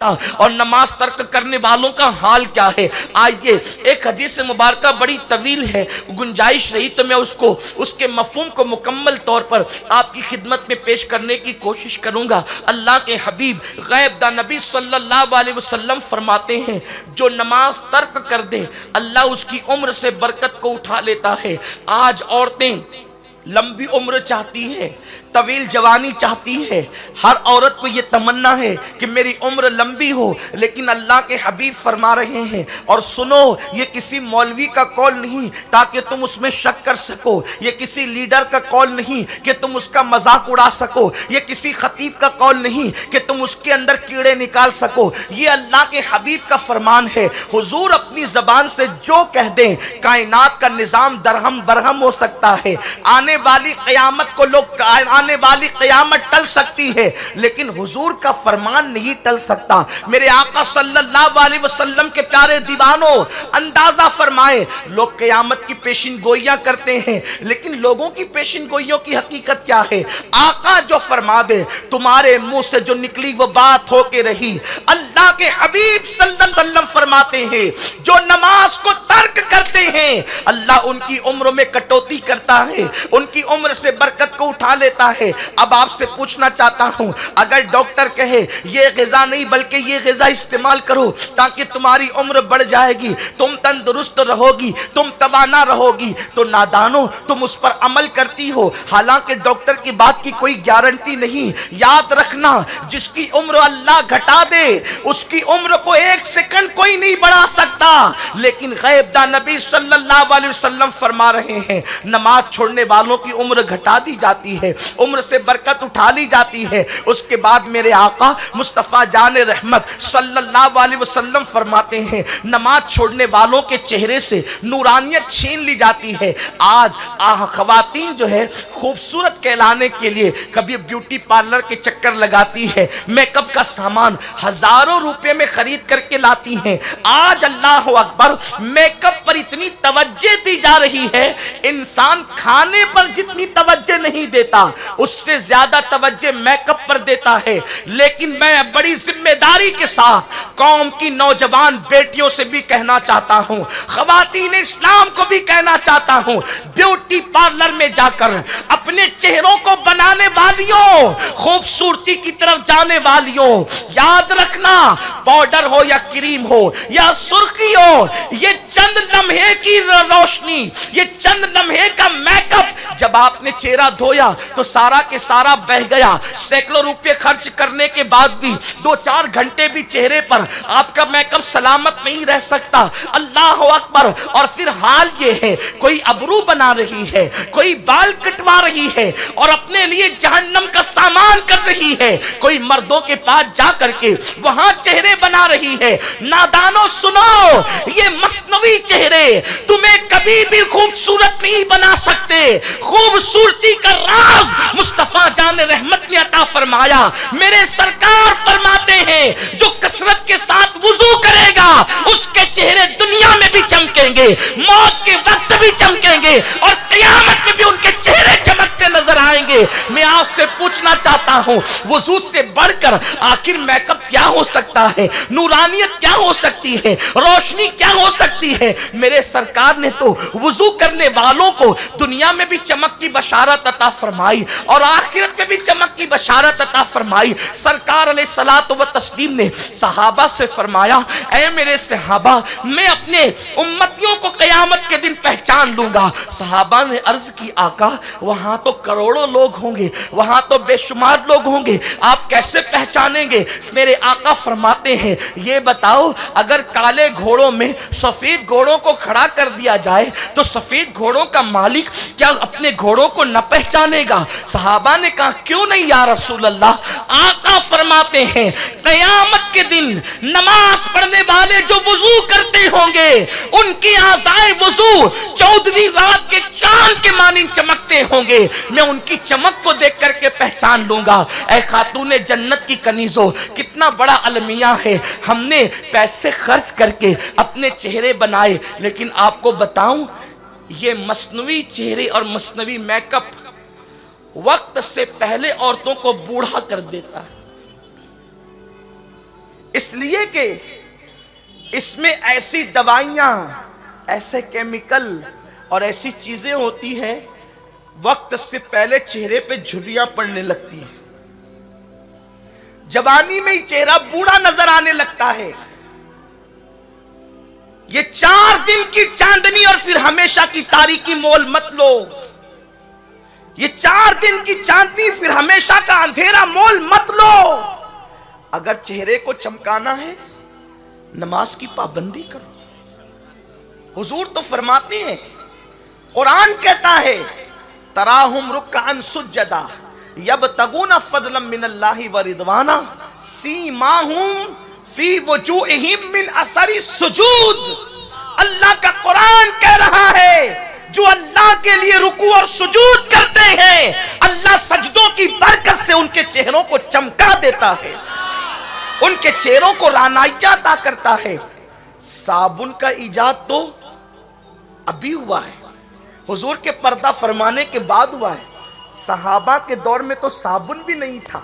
اور نماز ترک کرنے والوں کا حال کیا ہے۔ آئیے ایک حدیث مبارکہ بڑی طویل ہے، گنجائش رہی تو میں اس کے مفہوم کو مکمل طور پر آپ کی خدمت میں پیش کرنے کی کوشش کروں گا۔ اللہ کے حبیب غیب دا نبی صلی اللہ علیہ وسلم فرماتے ہیں جو نماز ترک کر دے اللہ اس کی عمر سے برکت کو اٹھا لیتا ہے۔ آج عورتیں لمبی عمر چاہتی ہے، طویل جوانی چاہتی ہے، ہر عورت کو یہ تمنا ہے کہ میری عمر لمبی ہو، لیکن اللہ کے حبیب فرما رہے ہیں، اور سنو یہ کسی مولوی کا قول نہیں تاکہ تم اس میں شک کر سکو، یہ کسی لیڈر کا قول نہیں کہ تم اس کا مذاق اڑا سکو، یہ کسی خطیب کا قول نہیں کہ تم اس کے اندر کیڑے نکال سکو، یہ اللہ کے حبیب کا فرمان ہے۔ حضور اپنی زبان سے جو کہہ دیں کائنات کا نظام درہم برہم ہو سکتا ہے، آنے والی قیامت کو آنے والی قیامت ٹل سکتی ہے، لیکن حضور کا فرمان نہیں ٹل سکتا۔ میرے آقا صلی اللہ علیہ وسلم کے پیارے دیوانوں اندازہ فرمائیں، لوگ قیامت کی پیشن گوئیاں کرتے ہیں، لیکن لوگوں کی پیشن گوئیوں کی حقیقت کیا ہے؟ آقا جو فرما دے تمہارے منہ سے جو نکلی وہ بات ہو کے رہی۔ اللہ کے حبیب صلی اللہ علیہ وسلم فرماتے ہیں جو نماز کو ترک کرتے ہیں اللہ ان کی عمر میں کٹوتی کرتا ہے، ان کی عمر سے برکت کو اٹھا لیتا ہے۔ اب آپ سے پوچھنا چاہتا ہوں، اگر ڈاکٹر کہے یہ غذا نہیں بلکہ یہ غذا استعمال کرو تاکہ تمہاری عمر بڑھ جائے گی، تم تندرست رہو گی، تم توانا رہو گی، تو نادانو تم اس پر عمل کرتی ہو، حالانکہ ڈاکٹر کی بات کی کوئی گارنٹی نہیں۔ یاد رکھنا جس کی عمر اللہ گھٹا دے اس کی عمر کو ایک سیکنڈ کوئی نہیں بڑھا سکتا، لیکن غیب دا نبی صلی اللہ علیہ وسلم فرما رہے ہیں نماز چھوڑنے والوں کی عمر گھٹا دی جاتی ہے، عمر سے برکت اٹھا لی جاتی ہے۔ اس کے بعد میرے آقا مصطفیٰ جان رحمت صلی اللہ علیہ وسلم فرماتے ہیں نماز چھوڑنے والوں کے چہرے سے نورانیت چھین لی جاتی ہے۔ آج خواتین جو ہے خوبصورت کہلانے کے لیے کبھی بیوٹی پارلر کے چکر لگاتی ہے، میک اپ کا سامان ہزاروں روپے میں خرید کر کے لاتی ہیں۔ آج اللہ اکبر میک اپ پر اتنی توجہ دی جا رہی ہے، انسان کھانے پر جتنی توجہ نہیں دیتا اس سے زیادہ توجہ میک اپ پر دیتا ہے۔ لیکن میں بڑی ذمہ داری کے ساتھ قوم کی نوجوان بیٹیوں سے بھی کہنا چاہتا ہوں، خواتین اسلام کو بھی کہنا چاہتا ہوں، بیوٹی پارلر میں جا کر اپنے چہروں کو بنانے والیوں، خوبصورتی کی طرف جانے والیوں، یاد رکھنا پاؤڈر ہو یا کریم ہو یا سرخی ہو، یہ چند لمحے کی روشنی، یہ چند لمحے کا میک اپ جب آپ نے چہرہ دھویا تو سارا کے سارا بہ گیا۔ سینکڑوں روپے خرچ کرنے کے بعد بھی 2-4 گھنٹے بھی چہرے پر آپ کا میک اپ سلامت نہیں رہ سکتا۔ اللہ اکبر۔ اور پھر حال یہ ہے کوئی ابرو بنا رہی ہے، کوئی بال کٹوا رہی ہے اور اپنے لیے جہنم کا سامان کر رہی ہے، کوئی مردوں کے پاس جا کر کے وہاں چہرے بنا رہی ہے۔ نادانو سنو، یہ مصنوعی چہرے تمہیں کبھی بھی خوبصورت نہیں بنا سکتے۔ خوبصورتی کا راز مصطفیٰ جان رحمت نے عطا فرمایا۔ میرے سرکار فرماتے ہیں جو کثرت کے ساتھ وضو کرے گا اس کے چہرے دنیا میں بھی چمکیں گے، موت کے وقت بھی چمکیں گے، اور قیامت میں بھی ان کے چہرے چمکتے نظر آئیں گے۔ میں آپ سے پوچھنا چاہتا ہوں وضو سے بڑھ کر آخر میک اپ کیا ہو سکتا ہے؟ نورانیت کیا ہو سکتی ہے؟ روشنی کیا ہو سکتی ہے؟ میرے سرکار نے تو وضو کرنے والوں کو دنیا میں بھی چمک کی بشارت عطا فرمائی اور آخرت میں بھی چمک کی بشارت عطا فرمائی۔ سرکار علیہ الصلوۃ والتسلیم نے صحابہ سے فرمایا اے میرے صحابہ میں اپنے امتیوں کو قیامت کے دن پہچان لوں گا۔ صحابہ نے عرض کی آقا وہاں تو کروڑوں لوگ ہوں گے، وہاں تو بے شمار لوگ ہوں گے، آپ کیسے پہچانیں گے؟ میرے آقا فرماتے ہیں یہ بتاؤ اگر کالے گھوڑوں میں سفید گھوڑوں کو کھڑا کر دیا جائے تو سفید گھوڑوں کا مالک کیا اپنے گھوڑوں کو نہ پہچانے گا؟ صحابہ نے کہا کیوں نہیں یا رسول اللہ؟ آقا فرماتے ہیں قیامت کے دن نماز پڑھنے والے جو وضو کرتے ہوں گے ان کی اعضائے وضو 14ویں رات کے چاند کے مانند چمکتے ہوں گے، میں ان کی چمک کو دیکھ کر کے پہچان لوں گا۔ اے خاتون جنت کی کنیزوں، کتنا بڑا المیہ ہے، ہم نے پیسے خرچ کر کے اپنے چہرے بنائے، لیکن آپ کو بتاؤں یہ مصنوعی چہرے اور مصنوعی میک اپ وقت سے پہلے عورتوں کو بوڑھا کر دیتا ہے۔ اس لیے کہ اس میں ایسی دوائیاں، ایسے کیمیکل اور ایسی چیزیں ہوتی ہیں، وقت سے پہلے چہرے پہ جھریاں پڑنے لگتی ہیں، جوانی میں ہی چہرہ بوڑھا نظر آنے لگتا ہے۔ یہ 4 دن کی چاندنی اور پھر ہمیشہ کی تاریکی مول مت لو۔ یہ 4 دن کی چاندنی پھر ہمیشہ کا اندھیرا مول مت لو۔ اگر چہرے کو چمکانا ہے نماز کی پابندی کرو۔ حضور تو فرماتے ہیں، قرآن کہتا ہے تراہم رکعا سجدا یبتغون فضلا من اللہ ورضوانا سیماہم فی وجوہہم من اثر السجود۔ اللہ کا قرآن کہہ رہا ہے جو اللہ کے لیے رکوع اور سجود کرتے ہیں، اللہ سجدوں کی برکت سے ان کے چہروں کو چمکا دیتا ہے، ان کے چہروں کو رعنائیاں عطا کرتا ہے۔ صابن کا ایجاد تو ابھی ہوا ہے، حضور کے پردہ فرمانے کے بعد ہوا ہے۔ صحابہ کے دور میں تو صابن بھی نہیں تھا،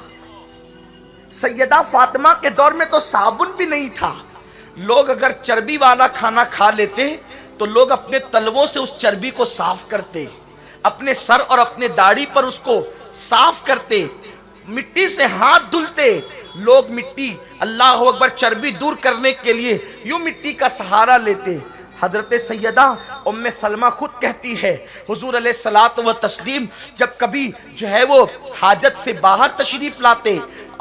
سیدہ فاطمہ کے دور میں تو صابن بھی نہیں تھا۔ لوگ اگر چربی والا کھانا کھا لیتے تو لوگ اپنے تلووں سے اس چربی کو صاف کرتے، اپنے سر اور اپنے داڑھی پر اس کو صاف کرتے، مٹی سے ہاتھ دھلتے۔ لوگ مٹی، اللہ اکبر، چربی دور کرنے کے لیے یوں مٹی کا سہارا لیتے۔ حضرت سیدہ ام سلمہ خود کہتی ہے حضور علیہ الصلوۃ والتسلیم جب کبھی جو ہے وہ حاجت سے باہر تشریف لاتے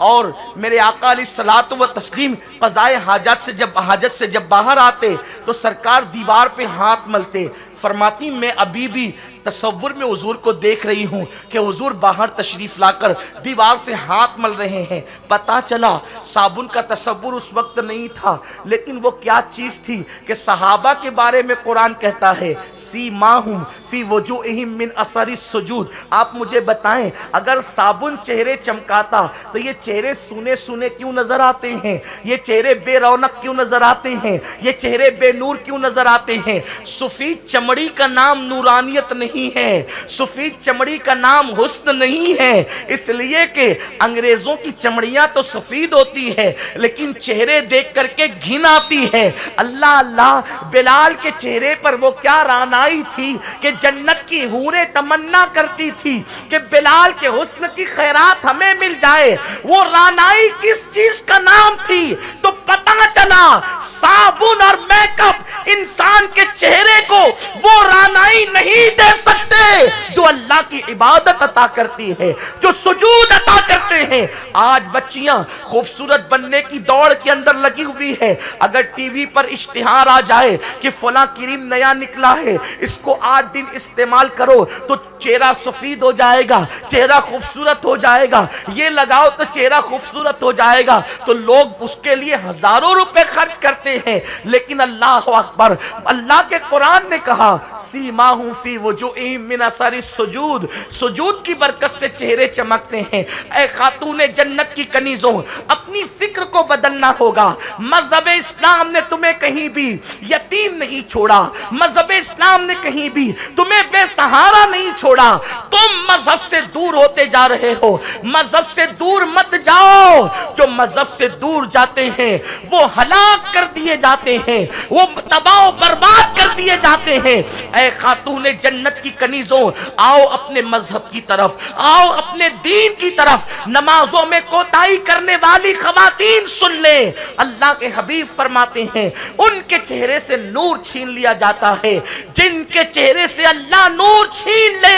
اور میرے آقا علیہ الصلوۃ والتسلیم قضائے حاجت سے جب باہر آتے تو سرکار دیوار پہ ہاتھ ملتے۔ فرماتی میں ابھی بھی تصور میں حضور کو دیکھ رہی ہوں کہ حضور باہر تشریف لا کر دیوار سے ہاتھ مل رہے ہیں۔ پتا چلا صابن کا تصور اس وقت نہیں تھا، لیکن وہ کیا چیز تھی کہ صحابہ کے بارے میں قرآن کہتا ہے سیماہم فی وجوہہم من اثر السجود۔ آپ مجھے بتائیں اگر صابن چہرے چمکاتا تو یہ چہرے سونے سونے کیوں نظر آتے ہیں؟ یہ چہرے بے رونق کیوں نظر آتے ہیں؟ یہ چہرے بے نور کیوں نظر آتے ہیں؟ سفید چمڑی کا نام نورانیت نہیں ہے، سفید چمڑی کا نام حسن نہیں ہے، اس لیے کہ انگریزوں کی چمڑیاں تو سفید ہوتی ہے لیکن چہرے دیکھ کر کے گھن آتی ہے۔ اللہ اللہ، بلال کے چہرے پر وہ کیا رعنائی تھی کہ جنت کی حوریں تمنا کرتی تھی کہ بلال کے حسن کی خیرات ہمیں مل جائے۔ وہ رعنائی کس چیز کا نام تھی؟ تو پتہ چلا صابن اور میک اپ انسان کے چہرے کو وہ رعنائی نہیں دے سکتے جو اللہ کی عبادت عطا کرتی ہے، جو سجود عطا کرتے ہیں۔ آج بچیاں خوبصورت بننے کی دوڑ کے اندر لگی ہوئی ہے، اگر ٹی وی پر اشتہار آ جائے کہ فلاں کریم نیا نکلا ہے، اس کو 8 دن استعمال کرو تو چہرہ سفید ہو جائے گا، چہرہ خوبصورت ہو جائے گا، یہ لگاؤ تو چہرہ خوبصورت ہو جائے گا، تو لوگ اس کے لیے ہزاروں روپے خرچ کرتے ہیں۔ لیکن اللہ اکبر، اللہ کے قرآن نے کہا سیماہم فی وجوہہم من اثر السجود، سجود کی برکت سے چہرے چمکتے ہیں۔ اے خاتون جنت کی کنیزوں، اپنی فکر کو بدلنا ہوگا۔ مذہب اسلام نے تمہیں کہیں بھی یتیم نہیں چھوڑا، مذہب اسلام نے کہیں بھی تمہیں بے سہارا نہیں چھوڑا۔ تم مذہب سے دور ہوتے جا رہے ہو، مذہب سے دور مت جاؤ۔ جو مذہب سے دور جاتے ہیں وہ ہلاک کر دیے جاتے ہیں، وہ تباہ و برباد کر دیے جاتے ہیں۔ اے خاتون جنت کی کنیزوں، آؤ اپنے مذہب کی طرف، آؤ اپنے دین کی طرف۔ نمازوں میں کوتاہی کرنے والی خواتین سن لیں، اللہ کے حبیب فرماتے ہیں ان کے چہرے سے نور چھین لیا جاتا ہے جن کے چہرے سے اللہ نور چھین لے۔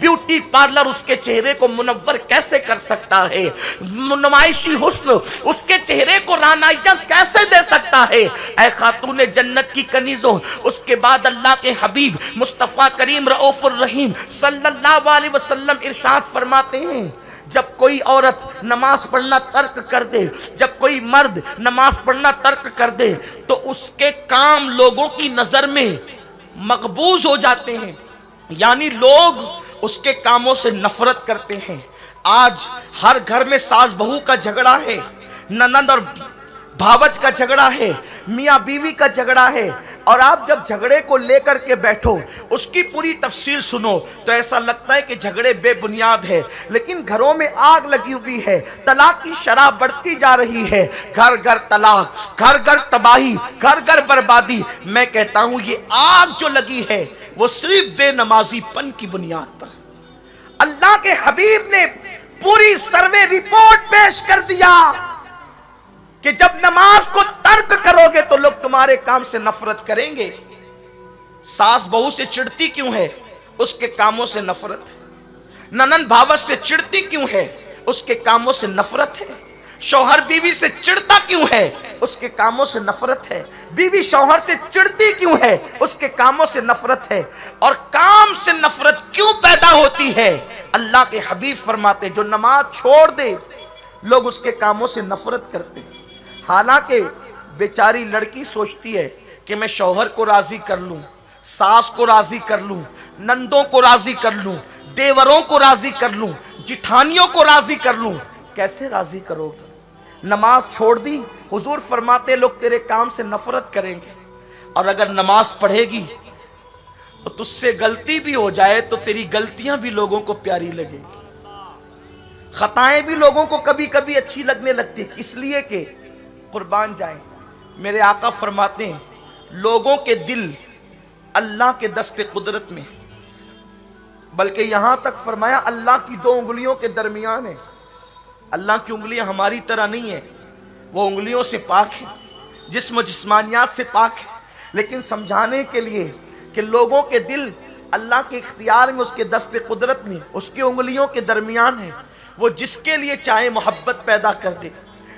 بیوٹی پارلر اس کے چہرے کو منور کیسے کر سکتا ہے؟ نمائشی حسن اس کے چہرے کو رعنائیاں کیسے دے سکتا ہے؟ اے خاتون جنت کی کنیزوں، اس کے بعد اللہ کے حبیب مصطفیٰ کریم رؤوف الرحیم صلی اللہ علیہ وسلم ارشاد فرماتے ہیں جب کوئی عورت نماز پڑھنا ترک کر دے، جب کوئی مرد نماز پڑھنا ترک کر دے تو اس کے کام لوگوں کی نظر میں مقبوض ہو جاتے ہیں، یعنی لوگ اس کے کاموں سے نفرت کرتے ہیں۔ آج ہر گھر میں ساس بہو کا جھگڑا ہے، نند اور بھاوج کا جھگڑا ہے، میاں بیوی کا جھگڑا ہے، اور آپ جب جھگڑے کو لے کر کے بیٹھو، اس کی پوری تفصیل سنو تو ایسا لگتا ہے کہ جھگڑے بے بنیاد ہے، لیکن گھروں میں آگ لگی ہوئی ہے، طلاق کی شرح بڑھتی جا رہی ہے، گھر گھر طلاق، گھر گھر تباہی، گھر گھر بربادی۔ میں کہتا ہوں یہ آگ جو لگی ہے وہ صرف بے نمازی پن کی بنیاد پر۔ اللہ کے حبیب نے پوری سروے رپورٹ پیش کر دیا کہ جب نماز کو ترک کرو گے تو لوگ تمہارے کام سے نفرت کریں گے۔ ساس بہو سے چڑھتی کیوں ہے؟ اس کے کاموں سے نفرت ہے۔ ننند بھاوت سے چڑھتی کیوں ہے؟ اس کے کاموں سے نفرت ہے۔ شوہر بیوی سے چڑھتا کیوں ہے؟ اس کے کاموں سے نفرت ہے۔ بیوی شوہر سے چڑھتی کیوں ہے؟ اس کے کاموں سے نفرت ہے۔ اور کام سے نفرت کیوں پیدا ہوتی ہے؟ اللہ کے حبیب فرماتے جو نماز چھوڑ دے لوگ اس کے کاموں سے نفرت کرتے ہیں۔ حالانکہ بیچاری لڑکی سوچتی ہے کہ میں شوہر کو راضی کر لوں، ساس کو راضی کر لوں، نندوں کو راضی کر لوں، دیوروں کو راضی کر لوں، جٹھانیوں کو راضی کر لوں۔ کیسے راضی کرو گی؟ نماز چھوڑ دی، حضور فرماتے لوگ تیرے کام سے نفرت کریں گے، اور اگر نماز پڑھے گی تو تجھ سے غلطی بھی ہو جائے تو تیری غلطیاں بھی لوگوں کو پیاری لگے گی، خطائیں بھی لوگوں کو کبھی کبھی اچھی لگنے لگتی، اس لیے کہ قربان جائیں میرے آقا فرماتے ہیں لوگوں کے دل اللہ کے دست قدرت میں، بلکہ یہاں تک فرمایا اللہ کی دو انگلیوں کے درمیان ہے۔ اللہ کی انگلیاں ہماری طرح نہیں ہیں، وہ انگلیوں سے پاک ہیں، جسم و جسمانیات سے پاک ہے، لیکن سمجھانے کے لیے کہ لوگوں کے دل اللہ کے اختیار میں، اس کے دست قدرت میں، اس کی انگلیوں کے درمیان ہے۔ وہ جس کے لیے چاہے محبت پیدا کر دے،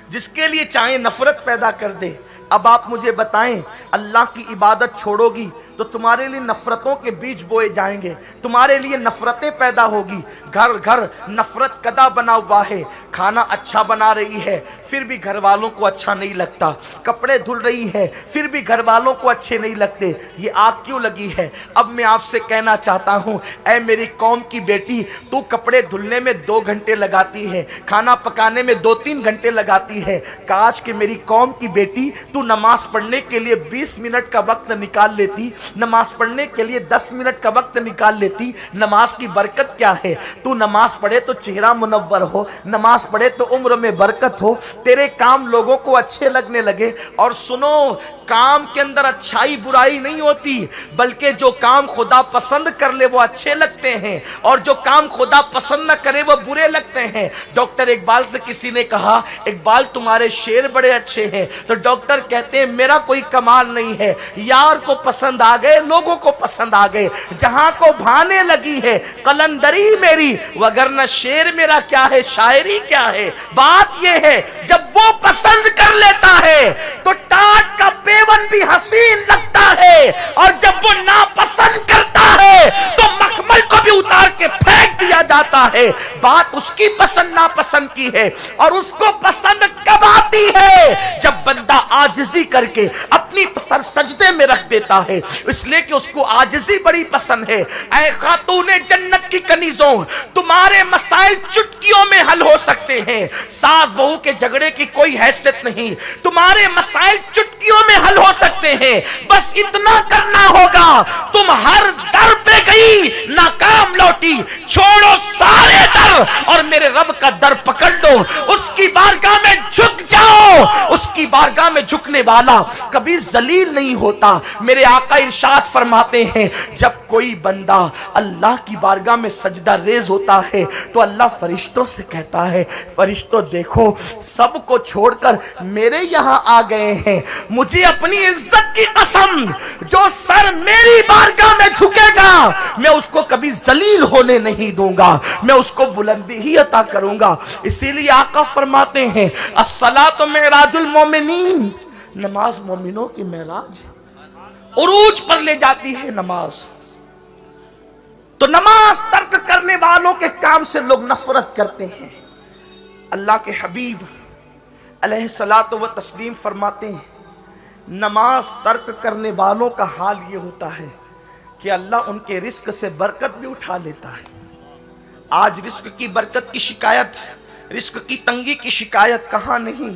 جس کے لیے چاہے نفرت پیدا کر دے۔ اب آپ مجھے بتائیں اللہ کی عبادت چھوڑو گی تو تمہارے لیے نفرتوں کے بیج بوئے جائیں گے، تمہارے لیے نفرتیں پیدا ہوگی، گھر گھر نفرت کدا بنا ہوا ہے۔ کھانا اچھا بنا رہی ہے پھر بھی گھر والوں کو اچھا نہیں لگتا، کپڑے دھل رہی ہے پھر بھی گھر والوں کو اچھے نہیں لگتے، یہ آگ کیوں لگی ہے؟ اب میں آپ سے کہنا چاہتا ہوں اے میری قوم کی بیٹی، تو کپڑے دھلنے میں 2 گھنٹے لگاتی ہے، کھانا پکانے میں 2-3 گھنٹے لگاتی ہے، کاش کہ میری قوم کی بیٹی تو نماز پڑھنے کے لیے 20 منٹ کا وقت نکال لیتی، نماز پڑھنے کے لیے 10 منٹ کا وقت نکال لیتی۔ نماز کی برکت کیا ہے؟ تو نماز پڑھے تو چہرہ منور ہو، نماز پڑھے تو عمر میں برکت ہو، تیرے کام لوگوں کو اچھے لگنے لگے۔ اور سنو، کام کے اندر اچھائی برائی نہیں ہوتی، بلکہ جو کام خدا پسند کر لے وہ اچھے لگتے ہیں، اور جو کام خدا پسند نہ کرے وہ برے لگتے ہیں۔ ڈاکٹر اقبال سے کسی نے کہا اقبال تمہارے شعر بڑے اچھے ہیں، تو ڈاکٹر کہتے ہیں میرا کوئی کمال نہیں ہے، یار کو پسند آ گئے، لوگوں کو پسند آ گئے، جہاں کو بھانے لگی ہے قلندری میری، وگرنہ شعر میرا کیا ہے، شاعری کیا ہے۔ بات یہ ہے جب وہ پسند کر لیتا ہے تو ٹاٹ کا پیون بھی حسین لگتا ہے، اور جب وہ ناپسند کرتا ہے تو مخمل کو بھی اتار کے پھینک دیا جاتا ہے۔ بات اس کی پسند ناپسند کی ہے، اور اس کو پسند کب آتی ہے؟ جب بندہ عاجزی کر کے اپنی سر سجدے میں رکھ دیتا ہے، اس لیے کہ اس کو عاجزی بڑی پسند ہے۔ اے خاتون جنت کی کنیزوں، تمہارے مسائل چٹکیوں میں حل ہو سکتے ہیں، ساس بہو کے جھگڑے کی کوئی حیثیت نہیں، تمہارے مسائل چٹکیوں میں حل ہو سکتے ہیں، بس اتنا کرنا ہوگا تم ہر در پہ گئی ناکام لوٹی، چھوڑو سارے در اور میرے رب کا در پکڑ لو، اس کی بارگاہ میں جھک جاؤ۔ اس کی بارگاہ میں جھکنے والا کبھی ذلیل نہیں ہوتا۔ میرے آقا ارشاد فرماتے ہیں جب کوئی بندہ اللہ کی بارگاہ میں سجدہ ریز ہوتا ہے تو اللہ فرشتوں سے کہتا ہے فرشتوں دیکھو سب کو چھوڑ کر میرے یہاں آ گئے ہیں، مجھے اپنی عزت کی قسم جو سر میری بارگاہ میں جھکے گا میں اس کو کبھی ذلیل ہونے نہیں دوں گا، میں اس کو بلندی ہی عطا کروں گا۔ اسی لیے آقا فرماتے ہیں الصلاۃ معراج المومنین، نماز مومنوں کی معراج، عروج پر لے جاتی ہے نماز۔ تو نماز ترک کرنے والوں کے کام سے لوگ نفرت کرتے ہیں۔ اللہ کے حبیب علیہ الصلاۃ و تسلیم فرماتے ہیں نماز ترک کرنے والوں کا حال یہ ہوتا ہے کہ اللہ ان کے رزق سے برکت بھی اٹھا لیتا ہے۔ آج رزق کی برکت کی شکایت، رزق کی تنگی کی شکایت کہاں نہیں،